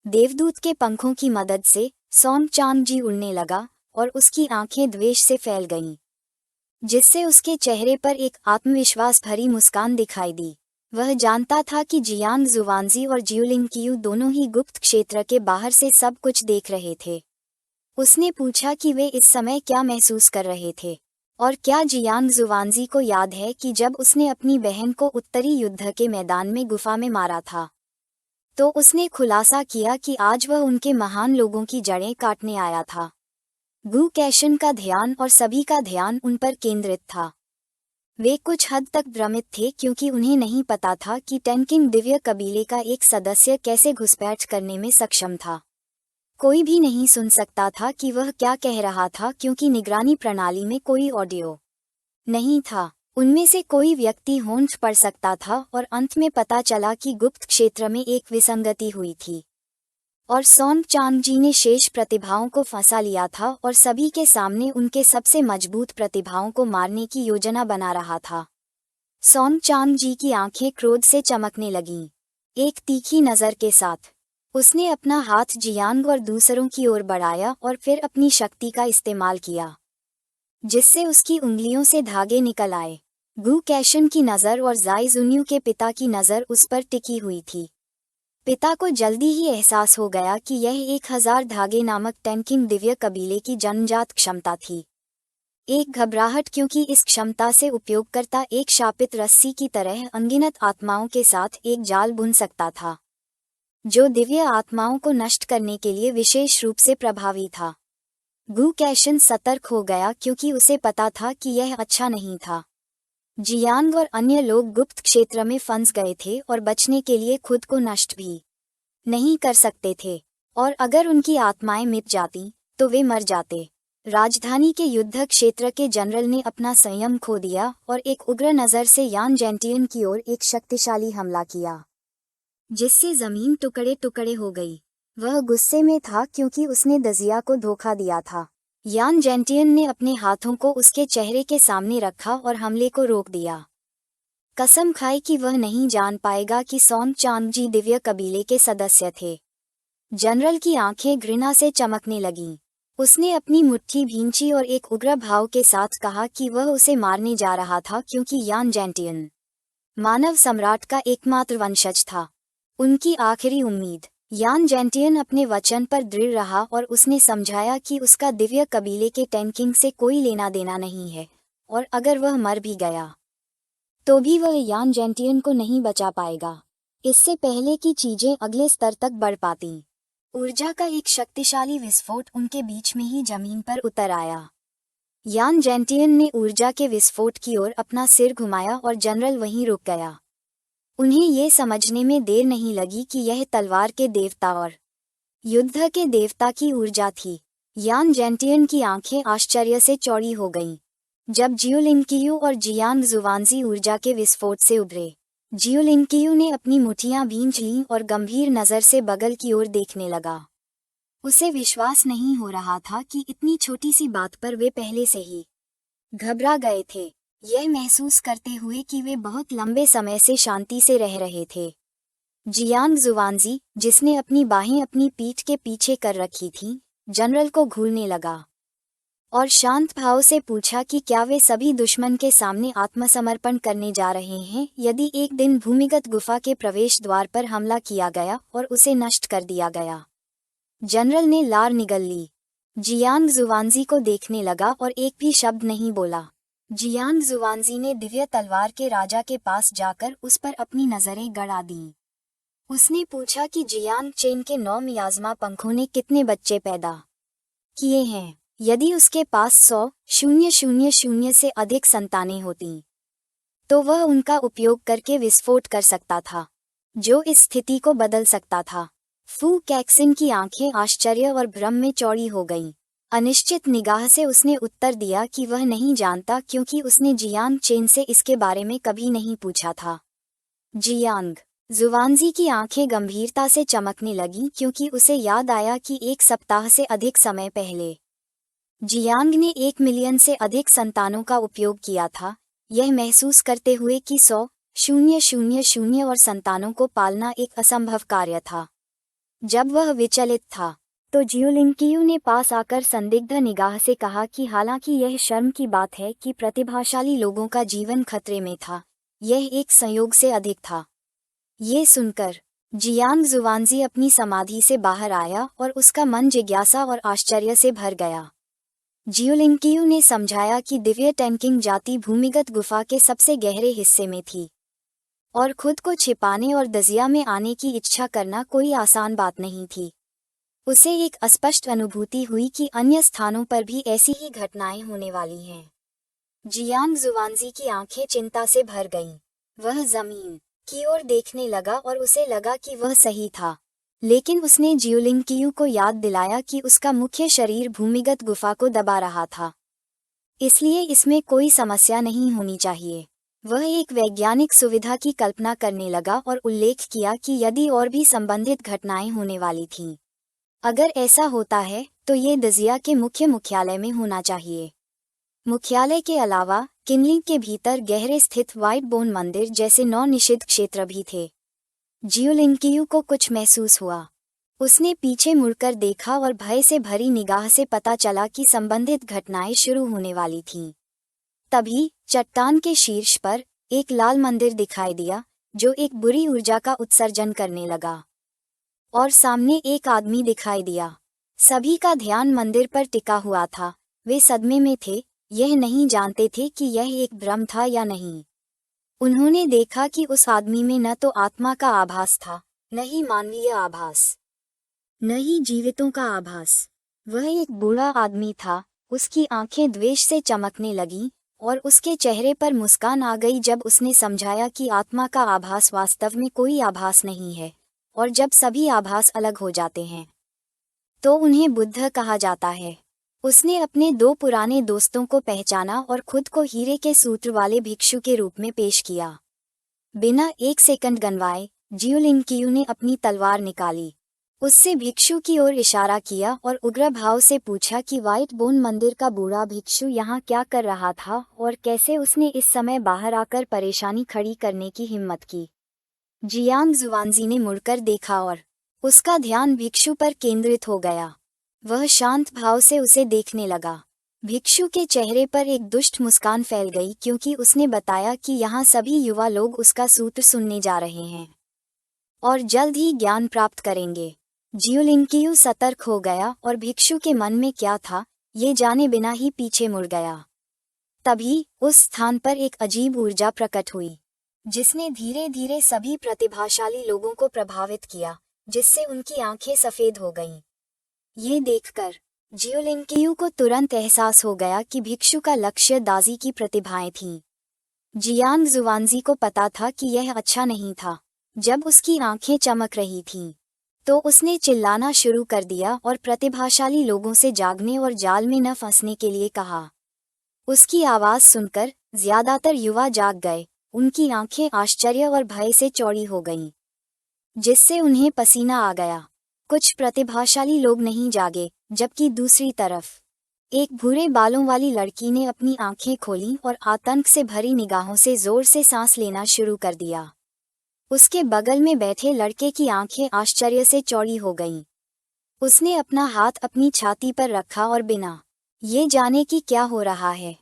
देवदूत के पंखों की मदद से सॉन्ग चांग जी उड़ने लगा और उसकी आंखें द्वेष से फैल गईं, जिससे उसके चेहरे पर एक आत्मविश्वास भरी मुस्कान दिखाई दी। वह जानता था कि जियांग जुवानजी और जियोलिंग दोनों ही गुप्त क्षेत्र के बाहर से सब कुछ देख रहे थे। उसने पूछा कि वे इस समय क्या महसूस कर रहे थे, और क्या जियांग जुवानजी को याद है कि जब उसने अपनी बहन को उत्तरी युद्ध के मैदान में गुफा में मारा था, तो उसने खुलासा किया कि आज वह उनके महान लोगों की जड़ें काटने आया था। गु कैशन का ध्यान और सभी का ध्यान उन पर केंद्रित था। वे कुछ हद तक भ्रमित थे क्योंकि उन्हें नहीं पता था कि टेनकिंग दिव्य कबीले का एक सदस्य कैसे घुसपैठ करने में सक्षम था। कोई भी नहीं सुन सकता था कि वह क्या कह रहा था क्योंकि निगरानी प्रणाली में कोई ऑडियो नहीं था। उनमें से कोई व्यक्ति होंठ पढ़ सकता था और अंत में पता चला कि गुप्त क्षेत्र में एक विसंगति हुई थी और सॉन्ग चांग जी ने शेष प्रतिभाओं को फंसा लिया था और सभी के सामने उनके सबसे मजबूत प्रतिभाओं को मारने की योजना बना रहा था। सॉन्ग चांग जी की आंखें क्रोध से चमकने लगीं। एक तीखी नज़र के साथ उसने अपना हाथ जियांग और दूसरों की ओर बढ़ाया और फिर अपनी शक्ति का इस्तेमाल किया, जिससे उसकी उंगलियों से धागे निकल आए। गु कैशन की नज़र और जाई जुन्यू के पिता की नज़र उस पर टिकी हुई थी। पिता को जल्दी ही एहसास हो गया कि यह 1000 धागे नामक टेनकिंग दिव्य कबीले की जन्मजात क्षमता थी। एक घबराहट क्योंकि इस क्षमता से उपयोगकर्ता एक शापित रस्सी की तरह अनगिनत आत्माओं के साथ एक जाल बुन सकता था, जो दिव्य आत्माओं को नष्ट करने के लिए विशेष रूप से प्रभावी था। गु कैशन सतर्क हो गया क्योंकि उसे पता था कि यह अच्छा नहीं था। जियांग और अन्य लोग गुप्त क्षेत्र में फंस गए थे और बचने के लिए खुद को नष्ट भी नहीं कर सकते थे, और अगर उनकी आत्माएं मिट जाती तो वे मर जाते। राजधानी के युद्ध क्षेत्र के जनरल ने अपना संयम खो दिया और एक उग्र नज़र से यान जेंटियन की ओर एक शक्तिशाली हमला किया, जिससे जमीन टुकड़े टुकड़े हो गई। वह गुस्से में था क्योंकि उसने दजिया को धोखा दिया था। यान जेंटियन ने अपने हाथों को उसके चेहरे के सामने रखा और हमले को रोक दिया। कसम खाई कि वह नहीं जान पाएगा कि सॉन्ग चांग जी दिव्य कबीले के सदस्य थे। जनरल की आंखें घृणा से चमकने लगीं। उसने अपनी मुट्ठी भींची और एक उग्र भाव के साथ कहा कि वह उसे मारने जा रहा था क्योंकि यान जेंटियन मानव सम्राट का एकमात्र वंशज था, उनकी आखिरी उम्मीद। यान जेंटियन अपने वचन पर दृढ़ रहा और उसने समझाया कि उसका दिव्य कबीले के टेनकिंग से कोई लेना देना नहीं है, और अगर वह मर भी गया तो भी वह यान जेंटियन को नहीं बचा पाएगा, इससे पहले कि चीजें अगले स्तर तक बढ़ पातीं। ऊर्जा का एक शक्तिशाली विस्फोट उनके बीच में ही जमीन पर उतर आया। यान जेंटियन ने ऊर्जा के विस्फोट की ओर अपना सिर घुमाया और जनरल वहीं रुक गया। उन्हें ये समझने में देर नहीं लगी कि यह तलवार के देवता और युद्ध के देवता की ऊर्जा थी। यान जेंटियन की आंखें आश्चर्य से चौड़ी हो गईं जब जियोलिंग और जियांग जुवानजी ऊर्जा के विस्फोट से उभरे। जियोलिंग ने अपनी मुठियां भींच लीं और गंभीर नज़र से बगल की ओर देखने लगा। उसे विश्वास नहीं हो रहा था कि इतनी छोटी सी बात पर वे पहले से ही घबरा गए थे, यह महसूस करते हुए कि वे बहुत लंबे समय से शांति से रह रहे थे। जियांग जुवानजी, जिसने अपनी बाहें अपनी पीठ के पीछे कर रखी थीं, जनरल को घूरने लगा और शांत भाव से पूछा कि क्या वे सभी दुश्मन के सामने आत्मसमर्पण करने जा रहे हैं यदि एक दिन भूमिगत गुफा के प्रवेश द्वार पर हमला किया गया और उसे नष्ट कर दिया गया। जनरल ने लार निगल ली। जियांग जुवानजी को देखने लगा और एक भी शब्द नहीं बोला। जियांग जुवानजी ने दिव्य तलवार के राजा के पास जाकर उस पर अपनी नजरें गड़ा दीं। उसने पूछा कि जियांग चेन के 9 मियाज़मा पंखों ने कितने बच्चे पैदा किए हैं। यदि उसके पास 100,000 से अधिक संतानें होतीं, तो वह उनका उपयोग करके विस्फोट कर सकता था, जो इस स्थिति को बदल सकता था। फू कैक्सिन की आंखें आश्चर्य और भ्रम में चौड़ी हो गईं। अनिश्चित निगाह से उसने उत्तर दिया कि वह नहीं जानता क्योंकि उसने जियांग चेन से इसके बारे में कभी नहीं पूछा था। जियांग जुवानजी की आंखें गंभीरता से चमकने लगीं क्योंकि उसे याद आया कि 1 सप्ताह से अधिक समय पहले जियांग ने 1 मिलियन से अधिक संतानों का उपयोग किया था, यह महसूस करते हुए कि 100,000 और संतानों को पालना एक असंभव कार्य था। जब वह विचलित था तो जियोलिंकियू ने पास आकर संदिग्ध निगाह से कहा कि हालांकि यह शर्म की बात है कि प्रतिभाशाली लोगों का जीवन खतरे में था, यह एक संयोग से अधिक था। ये सुनकर जियांग जुवानजी अपनी समाधि से बाहर आया और उसका मन जिज्ञासा और आश्चर्य से भर गया। जियोलिंकियू ने समझाया कि दिव्य टैंकिंग जाति भूमिगत गुफा के सबसे गहरे हिस्से में थी और खुद को छिपाने और दजिया में आने की इच्छा करना कोई आसान बात नहीं थी। उसे एक अस्पष्ट अनुभूति हुई कि अन्य स्थानों पर भी ऐसी ही घटनाएं होने वाली हैं। जियांग जुवानजी की आंखें चिंता से भर गईं। वह जमीन की ओर देखने लगा और उसे लगा कि वह सही था, लेकिन उसने जियोलिंकियू को याद दिलाया कि उसका मुख्य शरीर भूमिगत गुफा को दबा रहा था, इसलिए इसमें कोई समस्या नहीं होनी चाहिए। वह एक वैज्ञानिक सुविधा की कल्पना करने लगा और उल्लेख किया कि यदि और भी संबंधित घटनाएं होने वाली थीं, अगर ऐसा होता है तो ये दजिया के मुख्य मुख्यालय में होना चाहिए। मुख्यालय के अलावा किनलिंग के भीतर गहरे स्थित व्हाइट बोन मंदिर जैसे 9 निषिद्ध क्षेत्र भी थे। जियोलिंकियू को कुछ महसूस हुआ। उसने पीछे मुड़कर देखा और भय से भरी निगाह से पता चला कि संबंधित घटनाएं शुरू होने वाली थीं। तभी चट्टान के शीर्ष पर एक लाल मंदिर दिखाई दिया जो एक बुरी ऊर्जा का उत्सर्जन करने लगा, और सामने एक आदमी दिखाई दिया। सभी का ध्यान मंदिर पर टिका हुआ था। वे सदमे में थे, यह नहीं जानते थे कि यह एक भ्रम था या नहीं। उन्होंने देखा कि उस आदमी में न तो आत्मा का आभास था, न ही मानवीय आभास, न ही जीवितों का आभास। वह एक बूढ़ा आदमी था। उसकी आंखें द्वेष से चमकने लगीं और उसके चेहरे पर मुस्कान आ गई जब उसने समझाया कि आत्मा का आभास वास्तव में कोई आभास नहीं है, और जब सभी आभास अलग हो जाते हैं तो उन्हें बुद्ध कहा जाता है। उसने अपने 2 पुराने दोस्तों को पहचाना और खुद को हीरे के सूत्र वाले भिक्षु के रूप में पेश किया। बिना एक सेकंड गंवाए जियोलिंकियू ने अपनी तलवार निकाली, उससे भिक्षु की ओर इशारा किया और उग्र भाव से पूछा कि व्हाइट बोन मंदिर का बूढ़ा भिक्षु यहाँ क्या कर रहा था और कैसे उसने इस समय बाहर आकर परेशानी खड़ी करने की हिम्मत की। जियांग जुवानजी ने मुड़कर देखा और उसका ध्यान भिक्षु पर केंद्रित हो गया। वह शांत भाव से उसे देखने लगा। भिक्षु के चेहरे पर एक दुष्ट मुस्कान फैल गई क्योंकि उसने बताया कि यहाँ सभी युवा लोग उसका सूत्र सुनने जा रहे हैं और जल्द ही ज्ञान प्राप्त करेंगे। जियोलिंकियू सतर्क हो गया और भिक्षु के मन में क्या था ये जाने बिना ही पीछे मुड़ गया। तभी उस स्थान पर एक अजीब ऊर्जा प्रकट हुई जिसने धीरे धीरे सभी प्रतिभाशाली लोगों को प्रभावित किया, जिससे उनकी आंखें सफेद हो गईं। ये देखकर जियोलिंकियू को तुरंत एहसास हो गया कि भिक्षु का लक्ष्य दाजी की प्रतिभाएं थीं। जियांग जुवानजी को पता था कि यह अच्छा नहीं था। जब उसकी आंखें चमक रही थीं तो उसने चिल्लाना शुरू कर दिया और प्रतिभाशाली लोगों से जागने और जाल में न फंसने के लिए कहा। उसकी आवाज सुनकर ज्यादातर युवा जाग गए। उनकी आंखें आश्चर्य और भय से चौड़ी हो गईं, जिससे उन्हें पसीना आ गया। कुछ प्रतिभाशाली लोग नहीं जागे, जबकि दूसरी तरफ एक भूरे बालों वाली लड़की ने अपनी आंखें खोलीं और आतंक से भरी निगाहों से जोर से सांस लेना शुरू कर दिया। उसके बगल में बैठे लड़के की आंखें आश्चर्य से चौड़ी हो गईं। उसने अपना हाथ अपनी छाती पर रखा और बिना ये जाने कि क्या हो रहा है,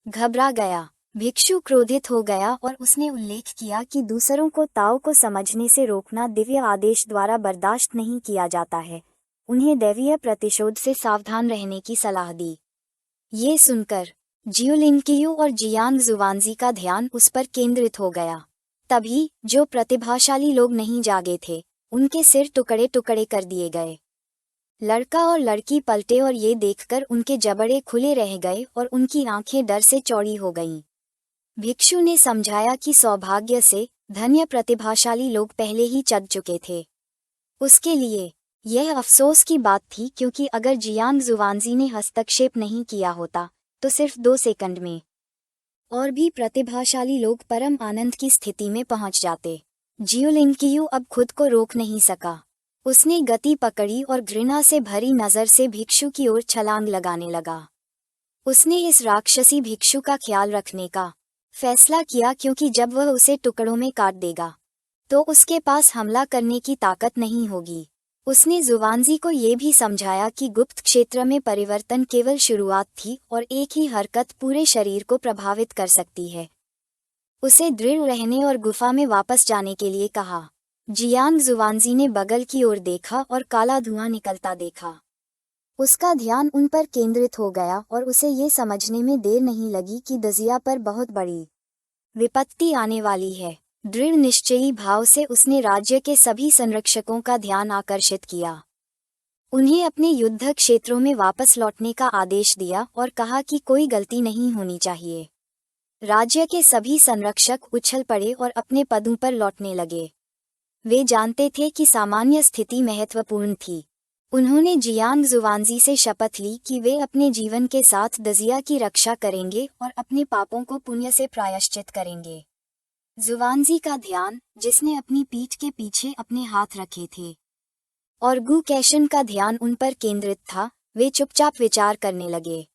घबरा गया। भिक्षु क्रोधित हो गया और उसने उल्लेख किया कि दूसरों को ताओ को समझने से रोकना दिव्य आदेश द्वारा बर्दाश्त नहीं किया जाता है। उन्हें दैवीय प्रतिशोध से सावधान रहने की सलाह दी। ये सुनकर जियोलिंकियू और जियांग जुवानजी का ध्यान उस पर केंद्रित हो गया। तभी जो प्रतिभाशाली लोग नहीं जागे थे, उनके सिर टुकड़े टुकड़े कर दिए गए। लड़का और लड़की पलटे और ये देखकर उनके जबड़े खुले रह गए और उनकी आंखें डर से चौड़ी हो गईं। भिक्षु ने समझाया कि सौभाग्य से धन्य प्रतिभाशाली लोग पहले ही चढ़ चुके थे। उसके लिए यह अफसोस की बात थी क्योंकि अगर जियांग जुवानजी ने हस्तक्षेप नहीं किया होता तो सिर्फ 2 सेकंड में और भी प्रतिभाशाली लोग परम आनंद की स्थिति में पहुंच जाते। जियोलिंकियू अब खुद को रोक नहीं सका। उसने गति पकड़ी और घृणा से भरी नजर से भिक्षु की ओर छलांग लगाने लगा। उसने इस राक्षसी भिक्षु का ख्याल रखने का फैसला किया क्योंकि जब वह उसे टुकड़ों में काट देगा तो उसके पास हमला करने की ताकत नहीं होगी। उसने जुवानजी को ये भी समझाया कि गुप्त क्षेत्र में परिवर्तन केवल शुरुआत थी और एक ही हरकत पूरे शरीर को प्रभावित कर सकती है। उसे दृढ़ रहने और गुफा में वापस जाने के लिए कहा। जियांग जुवानजी ने बगल की ओर देखा और काला धुआं निकलता देखा। उसका ध्यान उन पर केंद्रित हो गया और उसे ये समझने में देर नहीं लगी कि दजिया पर बहुत बड़ी विपत्ति आने वाली है। दृढ़ निश्चयी भाव से उसने राज्य के सभी संरक्षकों का ध्यान आकर्षित किया। उन्हें अपने युद्ध क्षेत्रों में वापस लौटने का आदेश दिया और कहा कि कोई गलती नहीं होनी चाहिए। राज्य के सभी संरक्षक उछल पड़े और अपने पदों पर लौटने लगे। वे जानते थे कि सामान्य स्थिति महत्वपूर्ण थी। उन्होंने जियांग जुवानजी से शपथ ली कि वे अपने जीवन के साथ दजिया की रक्षा करेंगे और अपने पापों को पुण्य से प्रायश्चित करेंगे। जुवानजी का ध्यान, जिसने अपनी पीठ के पीछे अपने हाथ रखे थे, और गु कैशन का ध्यान उन पर केंद्रित था, वे चुपचाप विचार करने लगे।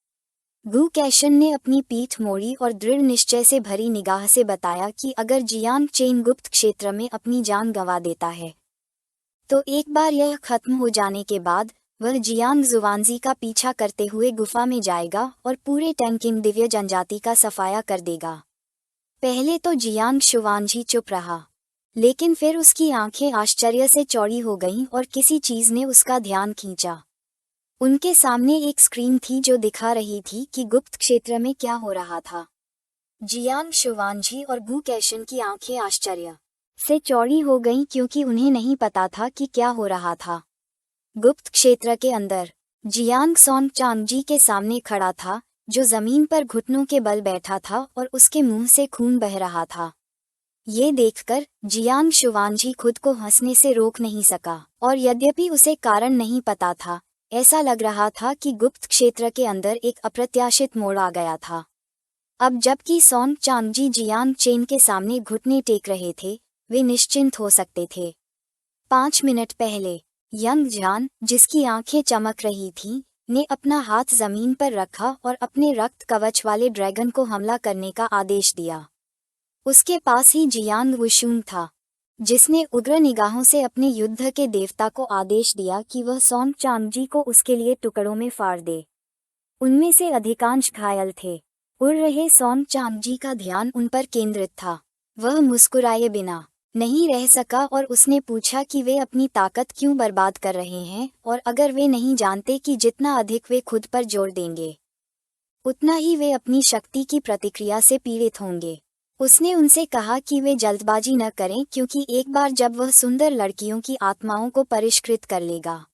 गु कैशन ने अपनी पीठ मोड़ी और दृढ़ निश्चय से भरी निगाह से बताया कि अगर जियांग चेन गुप्त क्षेत्र में अपनी जान गंवा देता है तो एक बार यह खत्म हो जाने के बाद वह जियांग जुवानजी का पीछा करते हुए गुफा में जाएगा और पूरे टैंकिंग दिव्य जनजाति का सफाया कर देगा। पहले तो जियांग शुवानजी चुप रहा, लेकिन फिर उसकी आंखें आश्चर्य से चौड़ी हो गईं और किसी चीज ने उसका ध्यान खींचा। उनके सामने एक स्क्रीन थी जो दिखा रही थी कि गुप्त क्षेत्र में क्या हो रहा था। जियांग शुवानजी और गु कैशन की आंखें आश्चर्य से चौड़ी हो गईं क्योंकि उन्हें नहीं पता था कि क्या हो रहा था। गुप्त क्षेत्र के अंदर जियांग सोंग चांगजी के सामने खड़ा था, जो जमीन पर घुटनों के बल बैठा था और उसके मुंह से खून बह रहा था। ये देखकर जियांग शुवानजी खुद को हंसने से रोक नहीं सका, और यद्यपि उसे कारण नहीं पता था, ऐसा लग रहा था कि गुप्त क्षेत्र के अंदर एक अप्रत्याशित मोड़ आ गया था। अब जबकि सोंग चांगजी जियांग चेन के सामने घुटने टेक रहे थे, वे निश्चिंत हो सकते थे। 5 मिनट पहले यंग जान, जिसकी आंखें चमक रही थीं, ने अपना हाथ जमीन पर रखा और अपने रक्त कवच वाले ड्रैगन को हमला करने का आदेश दिया। उसके पास ही जियांग वुशुंग था, जिसने उग्र निगाहों से अपने युद्ध के देवता को आदेश दिया कि वह सोंग चांगजी को उसके लिए टुकड़ों में फाड़ दे। उनमें से अधिकांश घायल थे। उड़ रहे सोंग चांगजी का ध्यान उन पर केंद्रित था। वह मुस्कुराए बिना नहीं रह सका और उसने पूछा कि वे अपनी ताकत क्यों बर्बाद कर रहे हैं, और अगर वे नहीं जानते कि जितना अधिक वे खुद पर जोर देंगे उतना ही वे अपनी शक्ति की प्रतिक्रिया से पीड़ित होंगे। उसने उनसे कहा कि वे जल्दबाजी न करें, क्योंकि एक बार जब वह सुंदर लड़कियों की आत्माओं को परिष्कृत कर लेगा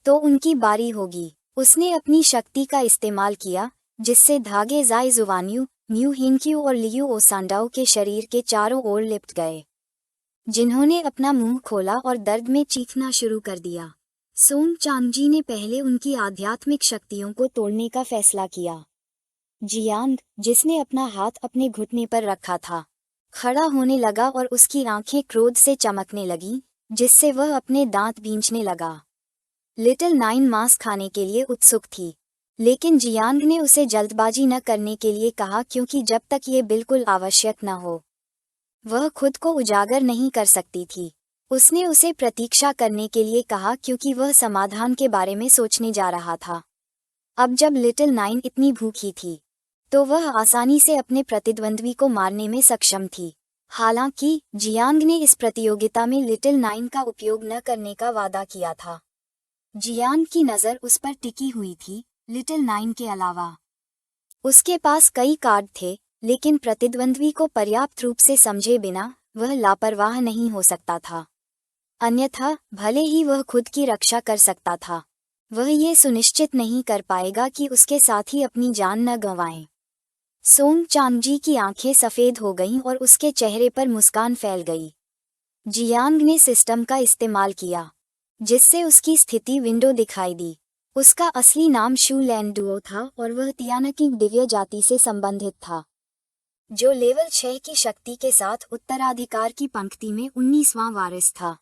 तो उनकी बारी होगी। उसने अपनी शक्ति का इस्तेमाल किया, जिससे धागे जाई जुवान्यू, म्यू हिंक्यू और लियू ओसांडाओ के शरीर के चारों ओर लिपट गए, जिन्होंने अपना मुंह खोला और दर्द में चीखना शुरू कर दिया। सोंग चांगजी ने पहले उनकी आध्यात्मिक शक्तियों को तोड़ने का फैसला किया। जियांग, जिसने अपना हाथ अपने घुटने पर रखा था, खड़ा होने लगा और उसकी आंखें क्रोध से चमकने लगीं, जिससे वह अपने दांत भींचने लगा। लिटिल नाइन मांस खाने के लिए उत्सुक थी, लेकिन जियांग ने उसे जल्दबाजी न करने के लिए कहा, क्योंकि जब तक ये बिल्कुल आवश्यक न हो वह खुद को उजागर नहीं कर सकती थी। उसने उसे प्रतीक्षा करने के लिए कहा, क्योंकि वह समाधान के बारे में सोचने जा रहा था। अब जब लिटिल नाइन इतनी भूखी थी तो वह आसानी से अपने प्रतिद्वंद्वी को मारने में सक्षम थी। हालांकि जियांग ने इस प्रतियोगिता में लिटिल नाइन का उपयोग न करने का वादा किया था। जियांग की नज़र उस पर टिकी हुई थी, लिटिल नाइन के अलावा। उसके पास कई कार्ड थे, लेकिन प्रतिद्वंद्वी को पर्याप्त रूप से समझे बिना वह लापरवाह नहीं हो सकता था। अन्यथा भले ही वह खुद की रक्षा कर सकता था, वह ये सुनिश्चित नहीं कर पाएगा कि उसके साथी अपनी जान न गंवाएं। सोंग चांगजी की आंखें सफ़ेद हो गईं और उसके चेहरे पर मुस्कान फैल गई। जियांग ने सिस्टम का इस्तेमाल किया, जिससे उसकी स्थिति विंडो दिखाई दी। उसका असली नाम शू लैंडुओ था और वह तियानकिंग दिव्य जाति से संबंधित था, जो लेवल 6 की शक्ति के साथ उत्तराधिकार की पंक्ति में 19वां वारिस था।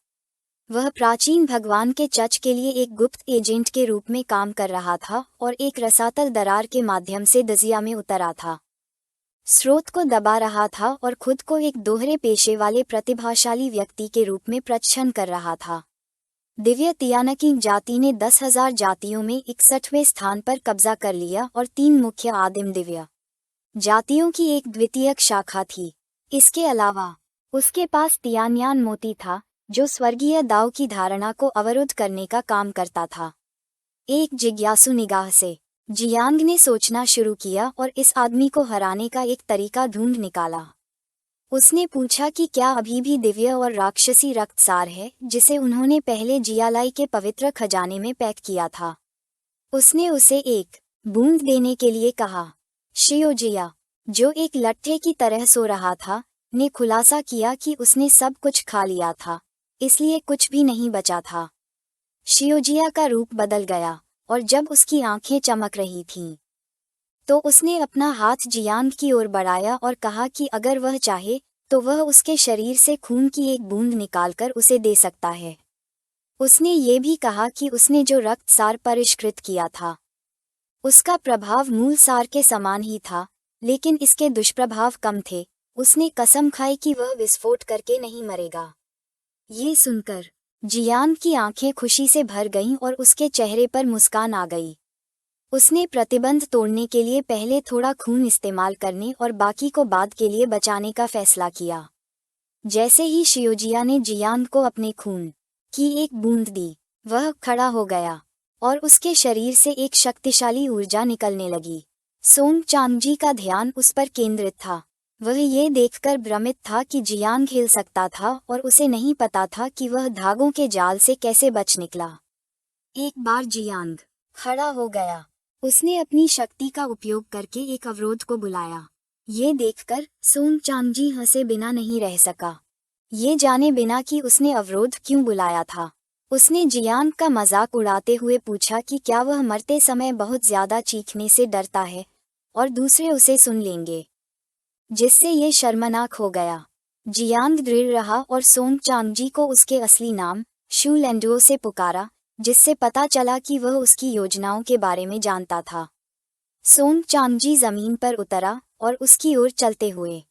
वह प्राचीन भगवान के चर्च के लिए एक गुप्त एजेंट के रूप में काम कर रहा था और एक रसातल दरार के माध्यम से दजिया में उतरा था, स्रोत को दबा रहा था और खुद को एक दोहरे पेशे वाले प्रतिभाशाली व्यक्ति के रूप में प्रच्छन्न कर रहा था। दिव्य तियानकी जाति ने 10,000 जातियों में 61वें स्थान पर कब्जा कर लिया और 3 मुख्य आदिम दिव्य जातियों की एक द्वितीयक शाखा थी। इसके अलावा उसके पास तियान्यान मोती था, जो स्वर्गीय दाव की धारणा को अवरुद्ध करने का काम करता था। एक जिज्ञासु निगाह से जियांग ने सोचना शुरू किया और इस आदमी को हराने का एक तरीका ढूंढ निकाला। उसने पूछा कि क्या अभी भी दिव्य और राक्षसी रक्तसार है जिसे उन्होंने पहले जियालाई के पवित्र खजाने में पैक किया था। उसने उसे एक बूंद देने के लिए कहा। शियोजिया, जो एक लट्ठे की तरह सो रहा था, ने खुलासा किया कि उसने सब कुछ खा लिया था, इसलिए कुछ भी नहीं बचा था। शियोजिया का रूप बदल गया और जब उसकी आंखें चमक रही थीं, तो उसने अपना हाथ जियांग की ओर बढ़ाया और कहा कि अगर वह चाहे तो वह उसके शरीर से खून की एक बूंद निकालकर उसे दे सकता है। उसने ये भी कहा कि उसने जो रक्तसार परिष्कृत किया था, उसका प्रभाव मूल सार के समान ही था, लेकिन इसके दुष्प्रभाव कम थे। उसने कसम खाई कि वह विस्फोट करके नहीं मरेगा। ये सुनकर जियांग की आंखें खुशी से भर गईं और उसके चेहरे पर मुस्कान आ गई। उसने प्रतिबंध तोड़ने के लिए पहले थोड़ा खून इस्तेमाल करने और बाकी को बाद के लिए बचाने का फैसला किया। जैसे ही शियोजिया ने जियांग को अपने खून की एक बूंद दी, वह खड़ा हो गया और उसके शरीर से एक शक्तिशाली ऊर्जा निकलने लगी। सोंग चांगजी का ध्यान उस पर केंद्रित था। वह ये देखकर भ्रमित था कि जियांग हिल सकता था और उसे नहीं पता था कि वह धागों के जाल से कैसे बच निकला। एक बार जियांग खड़ा हो गया, उसने अपनी शक्ति का उपयोग करके एक अवरोध को बुलाया। ये देखकर सोंग चांगजी हंसे बिना नहीं रह सका, ये जाने बिना कि उसने अवरोध क्यों बुलाया था। उसने जियांग का मजाक उड़ाते हुए पूछा कि क्या वह मरते समय बहुत ज्यादा चीखने से डरता है और दूसरे उसे सुन लेंगे, जिससे ये शर्मनाक हो गया। जियांग दृढ़ रहा और सोंग चांगजी को उसके असली नाम शू लेंडुओ से पुकारा, जिससे पता चला कि वह उसकी योजनाओं के बारे में जानता था। सोंग चांगजी जमीन पर उतरा और उसकी ओर चलते हुए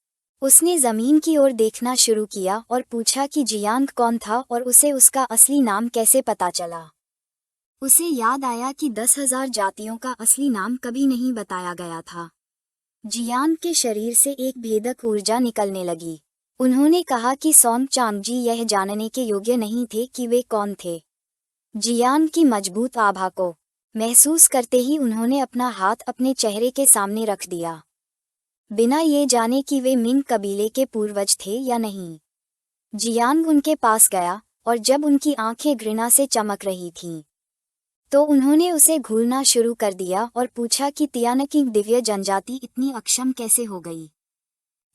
उसने जमीन की ओर देखना शुरू किया और पूछा कि जियांग कौन था और उसे उसका असली नाम कैसे पता चला। उसे याद आया कि 10,000 जातियों का असली नाम कभी नहीं बताया गया था। जियांग के शरीर से एक भेदक ऊर्जा निकलने लगी। उन्होंने कहा कि सोंग चांगजी यह जानने के योग्य नहीं थे कि वे कौन थे। जियांग की मजबूत आभा को महसूस करते ही उन्होंने अपना हाथ अपने चेहरे के सामने रख दिया, बिना ये जाने कि वे मिंग कबीले के पूर्वज थे या नहीं। जियांग उनके पास गया और जब उनकी आंखें घृणा से चमक रही थीं, तो उन्होंने उसे घूरना शुरू कर दिया और पूछा कि तियानकी दिव्य जनजाति इतनी अक्षम कैसे हो गई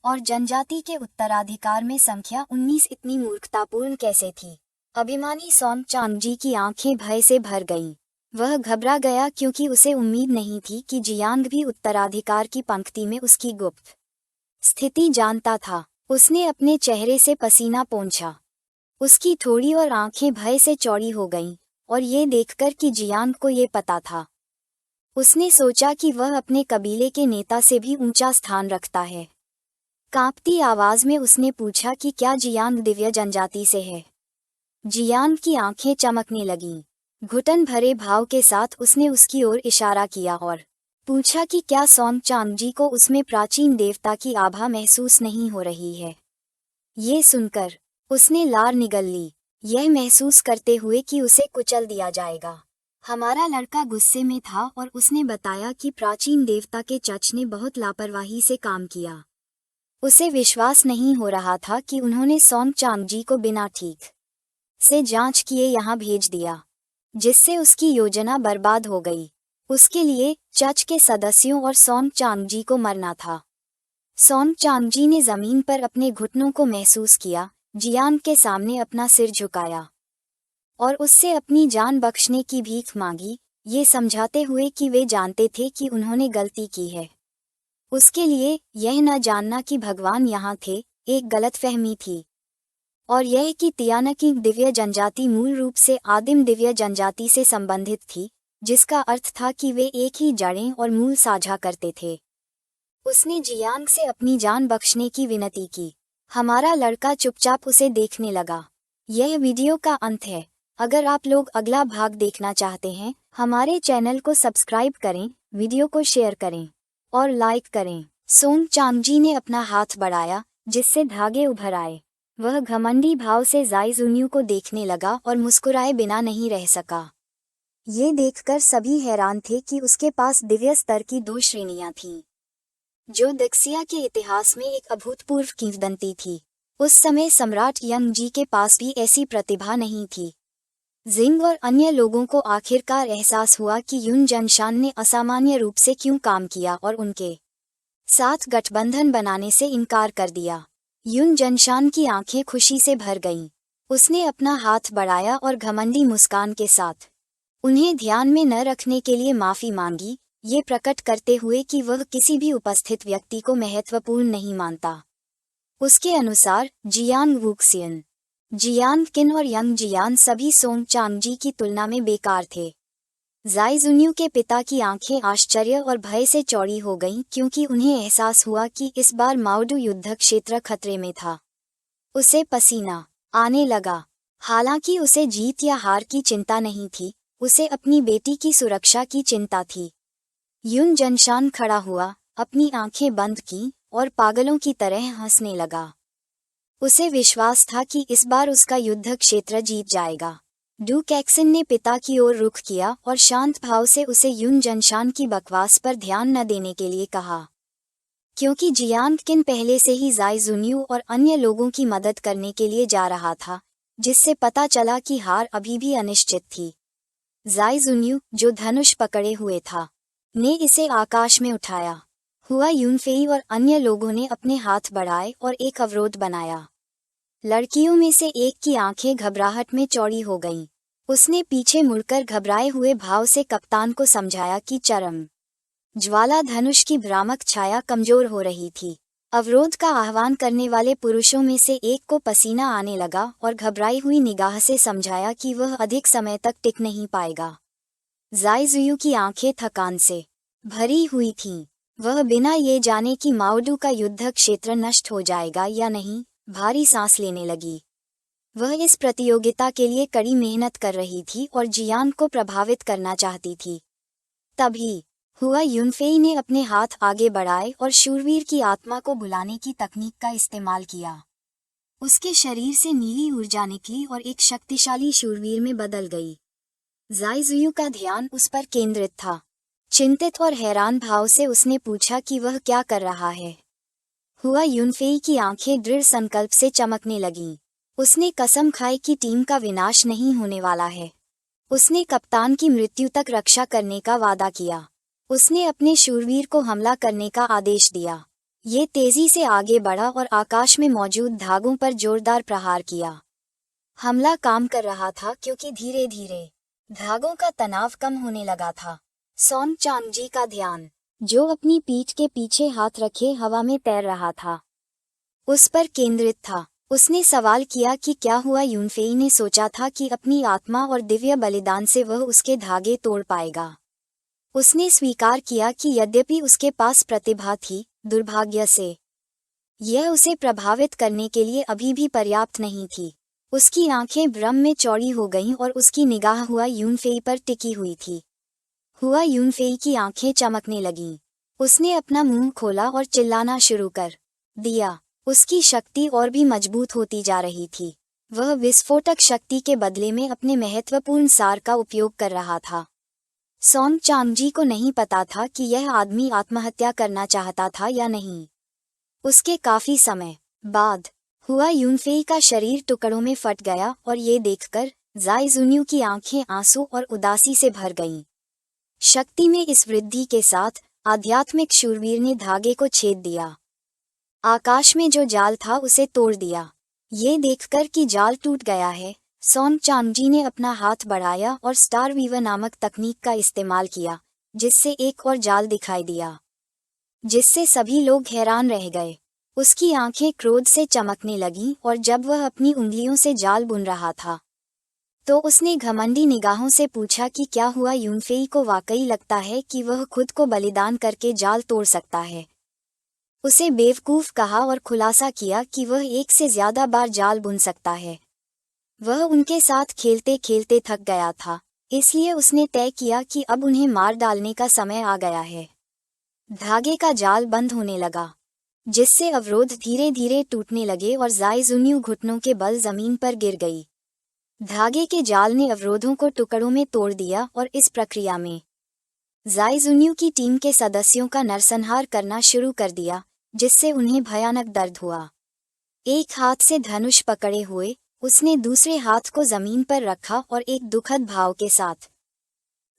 और जनजाति के उत्तराधिकार में संख्या 19 इतनी मूर्खतापूर्ण कैसे थी। अभिमानी सोंग चांगजी की आंखें भय से भर गईं। वह घबरा गया क्योंकि उसे उम्मीद नहीं थी कि जियांग भी उत्तराधिकार की पंक्ति में उसकी गुप्त स्थिति जानता था। उसने अपने चेहरे से पसीना पोंछा। उसकी थोड़ी और आंखें भय से चौड़ी हो गईं और ये देखकर कि जियांग को ये पता था। उसने सोचा कि वह अपने कबीले के नेता से भी ऊंचा स्थान रखता है। कांपती आवाज में उसने पूछा कि क्या जियांग दिव्य जनजाति से है। जियांग की आंखें चमकने लगीं। घुटन भरे भाव के साथ उसने उसकी ओर इशारा किया और पूछा कि क्या सोंग चांगजी को उसमें प्राचीन देवता की आभा महसूस नहीं हो रही है। ये सुनकर उसने लार निगल ली, यह महसूस करते हुए कि उसे कुचल दिया जाएगा। हमारा लड़का गुस्से में था और उसने बताया कि प्राचीन देवता के चच ने बहुत लापरवाही से काम किया। उसे विश्वास नहीं हो रहा था कि उन्होंने सोंग चांगजी को बिना ठीक से जांच किए यहाँ भेज दिया, जिससे उसकी योजना बर्बाद हो गई। उसके लिए चच के सदस्यों और सोंग चांगजी को मरना था। सोंग चांगजी ने जमीन पर अपने घुटनों को महसूस किया, जियांग के सामने अपना सिर झुकाया और उससे अपनी जान बख्शने की भीख मांगी, ये समझाते हुए कि वे जानते थे कि उन्होंने गलती की है। उसके लिए यह न जानना कि भगवान यहाँ थे एक गलतफहमी थी, और यह कि तियानकी दिव्य जनजाति मूल रूप से आदिम दिव्य जनजाति से संबंधित थी, जिसका अर्थ था कि वे एक ही जड़ें और मूल साझा करते थे। उसने जियांग से अपनी जान बख्शने की विनती की। हमारा लड़का चुपचाप उसे देखने लगा। यह वीडियो का अंत है। अगर आप लोग अगला भाग देखना चाहते हैं, हमारे चैनल को सब्सक्राइब करें, वीडियो को शेयर करें और लाइक करें। सोंग चांगजी ने अपना हाथ बढ़ाया, जिससे धागे उभर आए। वह घमंडी भाव से जाई जुन्यू को देखने लगा और मुस्कुराए बिना नहीं रह सका। ये देखकर सभी हैरान थे कि उसके पास दिव्य स्तर की 2 श्रेणियां थीं, जो दक्षिया के इतिहास में एक अभूतपूर्व किंवदंती थी। उस समय सम्राट यंग जी के पास भी ऐसी प्रतिभा नहीं थी। जिंग और अन्य लोगों को आखिरकार एहसास हुआ कि युन जंशान ने असामान्य रूप से क्यों काम किया और उनके साथ गठबंधन बनाने से इनकार कर दिया। युन जंशान की आंखें खुशी से भर गईं। उसने अपना हाथ बढ़ाया और घमंडी मुस्कान के साथ उन्हें ध्यान में न रखने के लिए माफी मांगी, ये प्रकट करते हुए कि वह किसी भी उपस्थित व्यक्ति को महत्वपूर्ण नहीं मानता। उसके अनुसार जियांग वुक्सियन, जियांग किन और यंग जियान सभी सोंग चांगजी की तुलना में बेकार थे। जाई जुन्यू के पिता की आंखें आश्चर्य और भय से चौड़ी हो गईं, क्योंकि उन्हें एहसास हुआ कि इस बार माओडू युद्ध क्षेत्र खतरे में था। उसे पसीना आने लगा। हालांकि उसे जीत या हार की चिंता नहीं थी, उसे अपनी बेटी की सुरक्षा की चिंता थी। युन जंशान खड़ा हुआ, अपनी आंखें बंद की और पागलों की तरह हंसने लगा। उसे विश्वास था कि इस बार उसका युद्ध क्षेत्र जीत जाएगा। डू कैक्सन ने पिता की ओर रुख किया और शांत भाव से उसे युन जंशान की बकवास पर ध्यान न देने के लिए कहा। क्योंकि जियांग किन पहले से ही जाई जुन्यू और अन्य लोगों की मदद करने के लिए जा रहा था, जिससे पता चला कि हार अभी भी अनिश्चित थी। जाई जुन्यू, जो धनुष पकड़े हुए था, ने इसे आकाश में उठाया। हुआ यूनफेई और अन्य लोगों ने अपने हाथ बढ़ाए और एक अवरोध बनाया। लड़कियों में से एक की आंखें घबराहट में चौड़ी हो गईं। उसने पीछे मुड़कर घबराए हुए भाव से कप्तान को समझाया कि चरम ज्वाला धनुष की भ्रामक छाया कमजोर हो रही थी। अवरोध का आह्वान करने वाले पुरुषों में से एक को पसीना आने लगा और घबराई हुई निगाह से समझाया कि वह अधिक समय तक टिक नहीं पाएगा। जाई जुयू की आंखें थकान से भरी हुई थीं। वह बिना ये जाने कि माओडू का युद्ध क्षेत्र नष्ट हो जाएगा या नहीं, भारी सांस लेने लगी। वह इस प्रतियोगिता के लिए कड़ी मेहनत कर रही थी और जियान को प्रभावित करना चाहती थी। तभी हुआ यूनफेई ने अपने हाथ आगे बढ़ाए और शूरवीर की आत्मा को बुलाने की तकनीक का इस्तेमाल किया। उसके शरीर से नीली ऊर्जा निकली और एक शक्तिशाली शूरवीर में बदल गई। जाई जुयू का ध्यान उस पर केंद्रित था। चिंतित और हैरान भाव से उसने पूछा कि वह क्या कर रहा है। हुआ यूनफेई की आंखें दृढ़ संकल्प से चमकने लगीं। उसने कसम खाई कि टीम का विनाश नहीं होने वाला है। उसने कप्तान की मृत्यु तक रक्षा करने का वादा किया। उसने अपने शूरवीर को हमला करने का आदेश दिया। ये तेजी से आगे बढ़ा और आकाश में मौजूद धागों पर जोरदार प्रहार किया। हमला काम कर रहा था, क्योंकि धीरे धीरे धागों का तनाव कम होने लगा था। सोंग चांगजी का ध्यान, जो अपनी पीठ के पीछे हाथ रखे हवा में तैर रहा था, उस पर केंद्रित था। उसने सवाल किया कि क्या हुआ। यूनफेई ने सोचा था कि अपनी आत्मा और दिव्य बलिदान से वह उसके धागे तोड़ पाएगा। उसने स्वीकार किया कि यद्यपि उसके पास प्रतिभा थी, दुर्भाग्य से यह उसे प्रभावित करने के लिए अभी भी पर्याप्त नहीं थी। उसकी आंखें भ्रम में चौड़ी हो गईं और उसकी निगाह हुआ यूनफेई पर टिकी हुई थी। हुआ यूनफेई की आंखें चमकने लगीं। उसने अपना मुंह खोला और चिल्लाना शुरू कर दिया। उसकी शक्ति और भी मजबूत होती जा रही थी। वह विस्फोटक शक्ति के बदले में अपने महत्वपूर्ण सार का उपयोग कर रहा था। सोंग चांगजी को नहीं पता था कि यह आदमी आत्महत्या करना चाहता था या नहीं। उसके काफी समय बाद हुआ यूनफेई का शरीर टुकड़ों में फट गया और ये देखकर जाई जुन्यू की आंखें आंसू और उदासी से भर गईं। शक्ति में इस वृद्धि के साथ आध्यात्मिक शूरवीर ने धागे को छेद दिया। आकाश में जो जाल था उसे तोड़ दिया। ये देखकर कि जाल टूट गया है, सोंग चांगजी ने अपना हाथ बढ़ाया और स्टार वीवर नामक तकनीक का इस्तेमाल किया, जिससे एक और जाल दिखाई दिया, जिससे सभी लोग हैरान रह गए। उसकी आंखें क्रोध से चमकने लगीं और जब वह अपनी उंगलियों से जाल बुन रहा था, तो उसने घमंडी निगाहों से पूछा कि क्या हुआ। यूनफेई को वाकई लगता है कि वह खुद को बलिदान करके जाल तोड़ सकता है। उसे बेवकूफ कहा और खुलासा किया कि वह एक से ज्यादा बार जाल बुन सकता है। वह उनके साथ खेलते खेलते थक गया था, इसलिए उसने तय किया कि अब उन्हें मार डालने का समय आ गया है। धागे का जाल बंद होने लगा, जिससे अवरोध धीरे धीरे टूटने लगे और ज़ाई जुन्यू घुटनों के बल जमीन पर गिर गई। धागे के जाल ने अवरोधों को टुकड़ों में तोड़ दिया और इस प्रक्रिया में ज़ाई जुन्यू की टीम के सदस्यों का नरसंहार करना शुरू कर दिया, जिससे उन्हें भयानक दर्द हुआ। एक हाथ से धनुष पकड़े हुए उसने दूसरे हाथ को जमीन पर रखा और एक दुखद भाव के साथ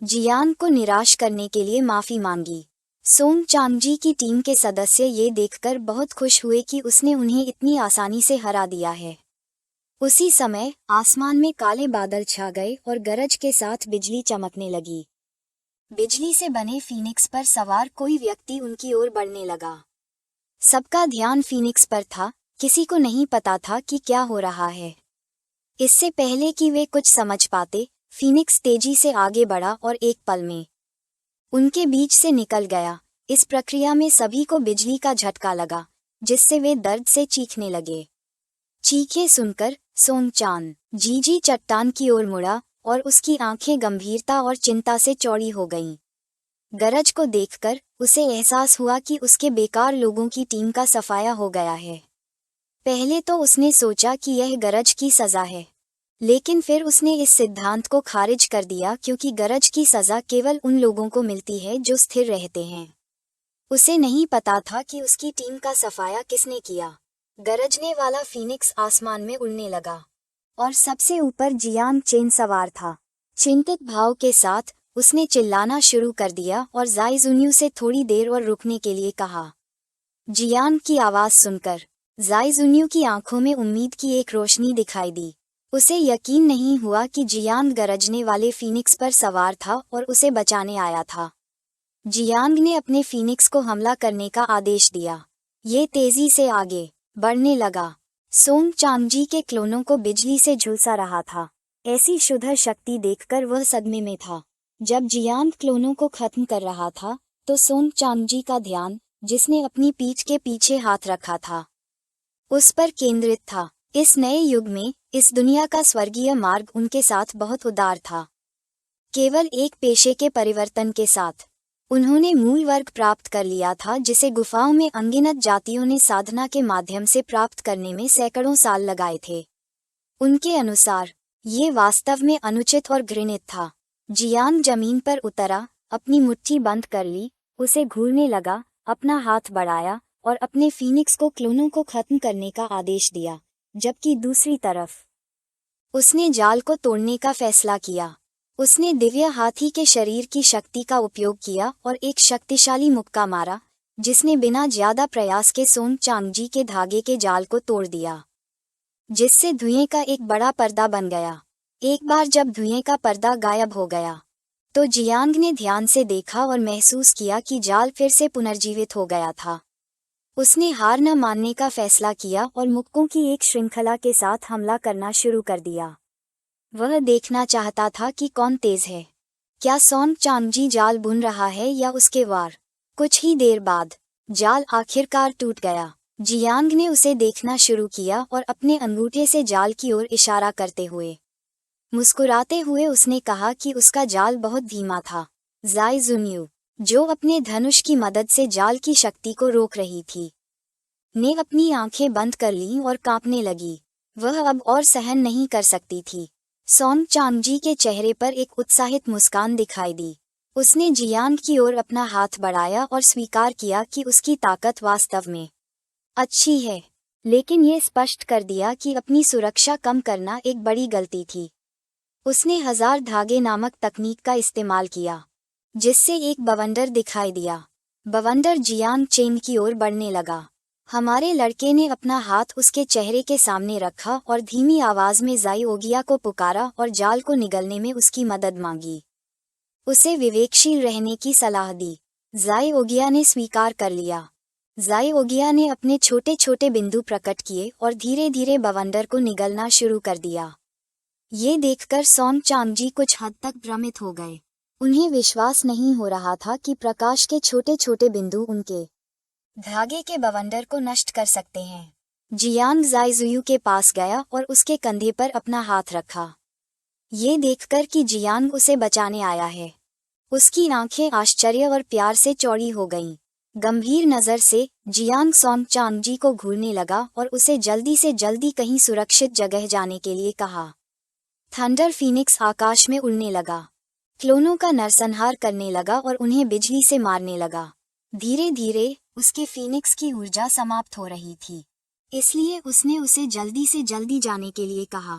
जियान को निराश करने के लिए माफी मांगी। सोंग चांगजी की टीम के सदस्य ये देखकर बहुत खुश हुए कि उसने उन्हें इतनी आसानी से हरा दिया है। उसी समय आसमान में काले बादल छा गए और गरज के साथ बिजली चमकने लगी। बिजली से बने फीनिक्स पर सवार कोई व्यक्ति उनकी ओर बढ़ने लगा। सबका ध्यान फीनिक्स पर था, किसी को नहीं पता था कि क्या हो रहा है। इससे पहले कि वे कुछ समझ पाते, फीनिक्स तेजी से आगे बढ़ा और एक पल में उनके बीच से निकल गया। इस प्रक्रिया में सभी को बिजली का झटका लगा, जिससे वे दर्द से चीखने लगे। चीखें सुनकर सोंग चान जी चट्टान की ओर मुड़ा और उसकी आंखें गंभीरता और चिंता से चौड़ी हो गईं। गरज को देखकर उसे एहसास हुआ कि उसके बेकार लोगों की टीम का सफाया हो गया है। पहले तो उसने सोचा कि यह गरज की सजा है, लेकिन फिर उसने इस सिद्धांत को खारिज कर दिया क्योंकि गरज की सजा केवल उन लोगों को मिलती है जो स्थिर रहते हैं। उसे नहीं पता था कि उसकी टीम का सफाया किसने किया। गरजने वाला फीनिक्स आसमान में उड़ने लगा और सबसे ऊपर जियांग चेन सवार था। चिंतित भाव के साथ उसने चिल्लाना शुरू कर दिया और ज़ाई जुन्यू से थोड़ी देर और रुकने के लिए कहा। जियांग की आवाज़ सुनकर ज़ाई जुन्यू की आंखों में उम्मीद की एक रोशनी दिखाई दी। उसे यकीन नहीं हुआ कि जियांग गरजने वाले फीनिक्स पर सवार था और उसे बचाने आया था। जियांग ने अपने फीनिक्स को हमला करने का आदेश दिया। ये तेजी से आगे बढ़ने लगा। सोंग चांगजी के क्लोनों को बिजली से झुलसा रहा था। ऐसी शुद्ध शक्ति देखकर वह सदमे में था। जब जियांग क्लोनों को खत्म कर रहा था, तो सोंग चांगजी का ध्यान, जिसने अपनी पीठ के पीछे हाथ रखा था, उस पर केंद्रित था। इस नए युग में इस दुनिया का स्वर्गीय मार्ग उनके साथ बहुत उदार था। केवल एक पेशे के परिवर्तन के साथ उन्होंने मूल वर्ग प्राप्त कर लिया था, जिसे गुफाओं में अनगिनत जातियों ने साधना के माध्यम से प्राप्त करने में सैकड़ों साल लगाए थे। उनके अनुसार ये वास्तव में अनुचित और घृणित था। जियांग जमीन पर उतरा, अपनी मुट्ठी बंद कर ली, उसे घूरने लगा, अपना हाथ बढ़ाया और अपने फीनिक्स को क्लोनों को खत्म करने का आदेश दिया, जबकि दूसरी तरफ उसने जाल को तोड़ने का फैसला किया। उसने दिव्य हाथी के शरीर की शक्ति का उपयोग किया और एक शक्तिशाली मुक्का मारा, जिसने बिना ज्यादा प्रयास के सोंग चांगजी के धागे के जाल को तोड़ दिया, जिससे धुएं का एक बड़ा पर्दा बन गया। एक बार जब धुएं का पर्दा गायब हो गया, तो जियांग ने ध्यान से देखा और महसूस किया कि जाल फिर से पुनर्जीवित हो गया था। उसने हार न मानने का फैसला किया और मुक्कों की एक श्रृंखला के साथ हमला करना शुरू कर दिया। वह देखना चाहता था कि कौन तेज है। क्या सोंग चांगजी जाल बुन रहा है या उसके वार। कुछ ही देर बाद जाल आखिरकार टूट गया। जियांग ने उसे देखना शुरू किया और अपने अंगूठे से जाल की ओर इशारा करते हुए मुस्कुराते हुए उसने कहा कि उसका जाल बहुत धीमा था। ज़ाई जुन्यू, जो अपने धनुष की मदद से जाल की शक्ति को रोक रही थी, ने अपनी आंखें बंद कर लीं और कांपने लगी। वह अब और सहन नहीं कर सकती थी। सोंग चांगजी के चेहरे पर एक उत्साहित मुस्कान दिखाई दी। उसने जियांग की ओर अपना हाथ बढ़ाया और स्वीकार किया कि उसकी ताकत वास्तव में अच्छी है, लेकिन ये स्पष्ट कर दिया कि अपनी सुरक्षा कम करना एक बड़ी गलती थी। उसने 1000 धागे नामक तकनीक का इस्तेमाल किया, जिससे एक बवंडर दिखाई दिया। बवंडर जियांग चेन की ओर बढ़ने लगा। हमारे लड़के ने अपना हाथ उसके चेहरे के सामने रखा और धीमी आवाज में ज़ाई ओगिया को पुकारा और जाल को निगलने में उसकी मदद मांगी। उसे विवेकशील रहने की सलाह दी। ज़ाई ओगिया ने स्वीकार कर लिया। ज़ाई ओगिया ने अपने छोटे छोटे बिंदु प्रकट किए और धीरे धीरे बवंडर को निगलना शुरू कर दिया। ये देखकर सोंग चांगजी कुछ हद तक भ्रमित हो गए। उन्हें विश्वास नहीं हो रहा था कि प्रकाश के छोटे छोटे बिंदु उनके धागे के बवंडर को नष्ट कर सकते हैं। जियांग जाइजुयू के पास गया और उसके कंधे पर अपना हाथ रखा। ये देखकर कि जियांग उसे बचाने आया है, उसकी आंखें आश्चर्य और प्यार से चौड़ी हो गईं। गंभीर नज़र से जियांग सोंग चांगजी को घूरने लगा और उसे जल्दी से जल्दी कहीं सुरक्षित जगह जाने के लिए कहा। थंडर फीनिक्स आकाश में उड़ने लगा, क्लोनों का नरसंहार करने लगा और उन्हें बिजली से मारने लगा। धीरे धीरे उसके फीनिक्स की ऊर्जा समाप्त हो रही थी, इसलिए उसने उसे जल्दी से जल्दी जाने के लिए कहा।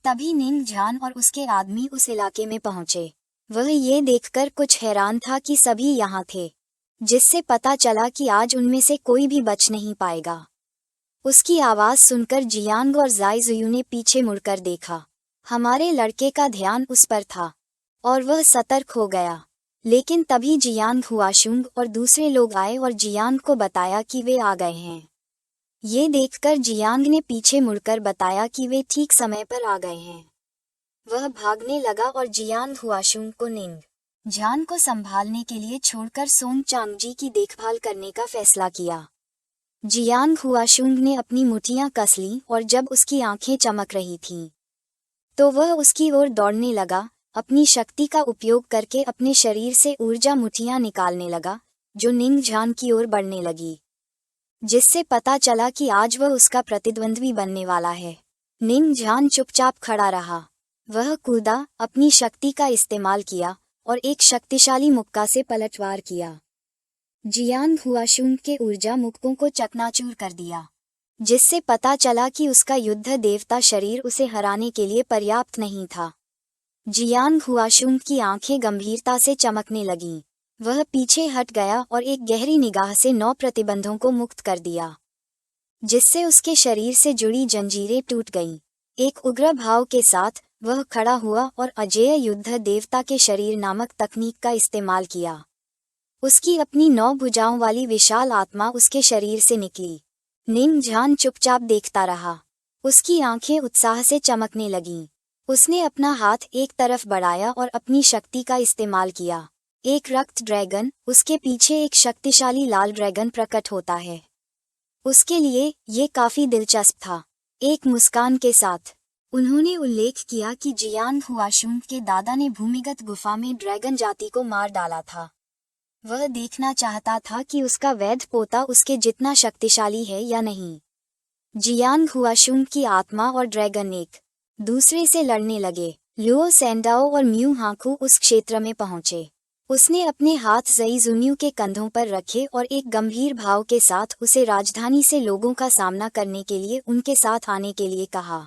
तभी निंग झान और उसके आदमी उस इलाके में पहुंचे। वह ये देखकर कुछ हैरान था कि सभी यहाँ थे, जिससे पता चला कि आज उनमें से कोई भी बच नहीं पाएगा। उसकी आवाज़ सुनकर जियांग और जाइजुयू ने पीछे मुड़कर देखा। हमारे लड़के का ध्यान उस पर था और वह सतर्क हो गया। लेकिन तभी जियांग हुआशुंग और दूसरे लोग आए और जियांग को बताया कि वे आ गए हैं। ये देखकर जियांग ने पीछे मुड़कर बताया कि वे ठीक समय पर आ गए हैं। वह भागने लगा और जियांग हुआशुंग को निंग झान को संभालने के लिए छोड़कर सोंग चांगजी की देखभाल करने का फैसला किया। जियांग हुआशुंग ने अपनी मुट्ठियां कस लीं और जब उसकी आंखें चमक रही थीं, तो वह उसकी ओर दौड़ने लगा, अपनी शक्ति का उपयोग करके अपने शरीर से ऊर्जा मुट्ठियां निकालने लगा, जो निंग झान की ओर बढ़ने लगी, जिससे पता चला कि आज वह उसका प्रतिद्वंद्वी बनने वाला है। निंग झान चुपचाप खड़ा रहा। वह कूदा, अपनी शक्ति का इस्तेमाल किया और एक शक्तिशाली मुक्का से पलटवार किया। जियांग हुआशुंग के ऊर्जा मुक्कों को चकनाचूर कर दिया, जिससे पता चला कि उसका युद्ध देवता शरीर उसे हराने के लिए पर्याप्त नहीं था। जियांग हुआशुंग की आंखें गंभीरता से चमकने लगीं। वह पीछे हट गया और एक गहरी निगाह से 9 प्रतिबंधों को मुक्त कर दिया, जिससे उसके शरीर से जुड़ी जंजीरें टूट गईं। एक उग्र भाव के साथ वह खड़ा हुआ और अजेय युद्ध देवता के शरीर नामक तकनीक का इस्तेमाल किया। उसकी अपनी 9 भुजाओं वाली विशाल आत्मा उसके शरीर से निकली। निंग झान चुपचाप देखता रहा। उसकी आंखें उत्साह से चमकने लगीं। उसने अपना हाथ एक तरफ बढ़ाया और अपनी शक्ति का इस्तेमाल किया। एक रक्त ड्रैगन, उसके पीछे एक शक्तिशाली लाल ड्रैगन प्रकट होता है। उसके लिए ये काफी दिलचस्प था। एक मुस्कान के साथ उन्होंने उल्लेख किया कि जियांग हुआशुंग के दादा ने भूमिगत गुफा में ड्रैगन जाति को मार डाला था। वह देखना चाहता था कि उसका वैध पोता उसके जितना शक्तिशाली है या नहीं। जियांग हुआशुंग की आत्मा और ड्रैगन एक दूसरे से लड़ने लगे। लुओ सैंडाओ और म्यू हाकू उस क्षेत्र में पहुंचे। उसने अपने हाथ ज़ाइजुन्यू के कंधों पर रखे और एक गंभीर भाव के साथ उसे राजधानी से लोगों का सामना करने के लिए उनके साथ आने के लिए कहा।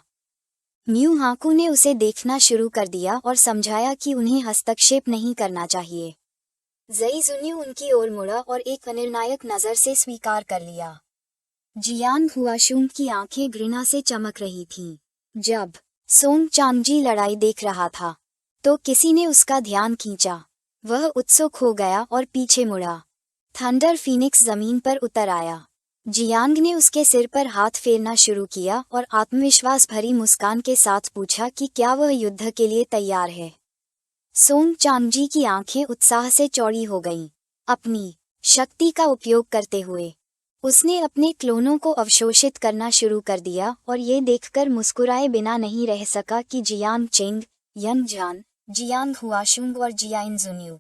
म्यू हाकू ने उसे देखना शुरू कर दिया और समझाया कि उन्हें हस्तक्षेप नहीं करना चाहिए। ज़ाइजुन्यू उनकी ओर मुड़ा और एक अनिर्णायक नज़र से स्वीकार कर लिया। जियांग हुआशुंग की आंखें घृणा से चमक रही थीं। जब सोंग चांगजी लड़ाई देख रहा था, तो किसी ने उसका ध्यान खींचा। वह उत्सुक हो गया और पीछे मुड़ा। थंडर फीनिक्स जमीन पर उतर आया। जियांग ने उसके सिर पर हाथ फेरना शुरू किया और आत्मविश्वास भरी मुस्कान के साथ पूछा कि क्या वह युद्ध के लिए तैयार है। सोंग चांगजी की आंखें उत्साह से चौड़ी हो गईं। अपनी शक्ति का उपयोग करते हुए उसने अपने क्लोनों को अवशोषित करना शुरू कर दिया और ये देखकर मुस्कुराए बिना नहीं रह सका कि जियांग चेंग, यंग झान, जियांग हुआशुंग और जियाइन जुन्यू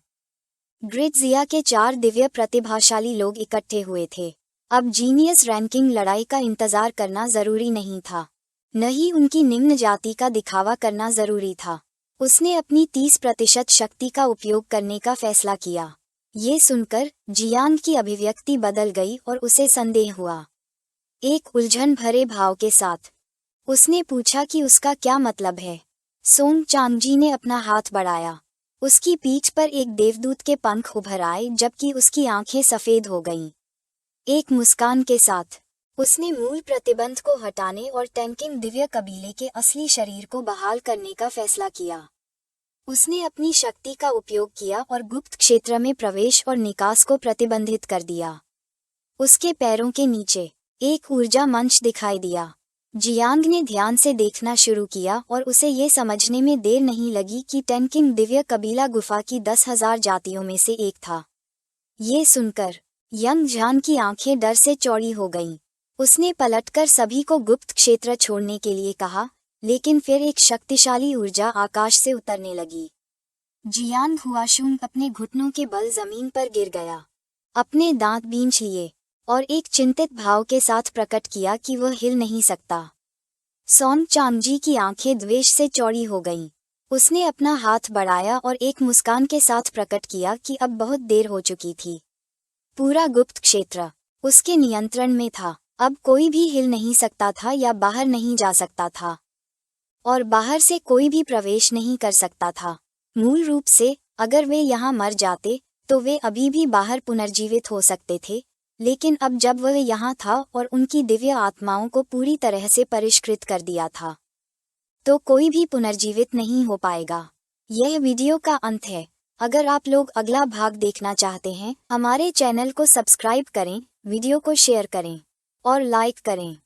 ग्रिडजिया के 4 दिव्य प्रतिभाशाली लोग इकट्ठे हुए थे। अब जीनियस रैंकिंग लड़ाई का इंतजार करना जरूरी नहीं था, न ही उनकी निम्न जाति का दिखावा करना जरूरी था। उसने अपनी 30% शक्ति का उपयोग करने का फैसला किया। ये सुनकर जियांग की अभिव्यक्ति बदल गई और उसे संदेह हुआ। एक उलझन भरे भाव के साथ उसने पूछा कि उसका क्या मतलब है। सोंग चांगजी ने अपना हाथ बढ़ाया। उसकी पीठ पर एक देवदूत के पंख उभर आए जबकि उसकी आंखें सफेद हो गईं। एक मुस्कान के साथ उसने मूल प्रतिबंध को हटाने और टैंकिंग दिव्य कबीले के असली शरीर को बहाल करने का फैसला किया। उसने अपनी शक्ति का उपयोग किया और गुप्त क्षेत्र में प्रवेश और निकास को प्रतिबंधित कर दिया। उसके पैरों के नीचे एक ऊर्जा मंच दिखाई दिया। जियांग ने ध्यान से देखना शुरू किया और उसे ये समझने में देर नहीं लगी कि टैंकिंग दिव्य कबीला गुफा की 10,000 जातियों में से एक था। ये सुनकर यंग झान की आंखें डर से चौड़ी हो गईं। उसने पलटकर सभी को गुप्त क्षेत्र छोड़ने के लिए कहा, लेकिन फिर एक शक्तिशाली ऊर्जा आकाश से उतरने लगी। जियान हुआशुंग अपने घुटनों के बल जमीन पर गिर गया, अपने दांत बींच लिए और एक चिंतित भाव के साथ प्रकट किया कि वह हिल नहीं सकता। सॉन्ग चांगजी की आंखें द्वेष से चौड़ी हो गईं। उसने अपना हाथ बढ़ाया और एक मुस्कान के साथ प्रकट किया कि अब बहुत देर हो चुकी थी। पूरा गुप्त क्षेत्र उसके नियंत्रण में था। अब कोई भी हिल नहीं सकता था या बाहर नहीं जा सकता था, और बाहर से कोई भी प्रवेश नहीं कर सकता था। मूल रूप से अगर वे यहाँ मर जाते तो वे अभी भी बाहर पुनर्जीवित हो सकते थे, लेकिन अब जब वह यहाँ था और उनकी दिव्य आत्माओं को पूरी तरह से परिष्कृत कर दिया था, तो कोई भी पुनर्जीवित नहीं हो पाएगा। यह वीडियो का अंत है। अगर आप लोग अगला भाग देखना चाहते हैं, हमारे चैनल को सब्सक्राइब करें, वीडियो को शेयर करें और लाइक करें।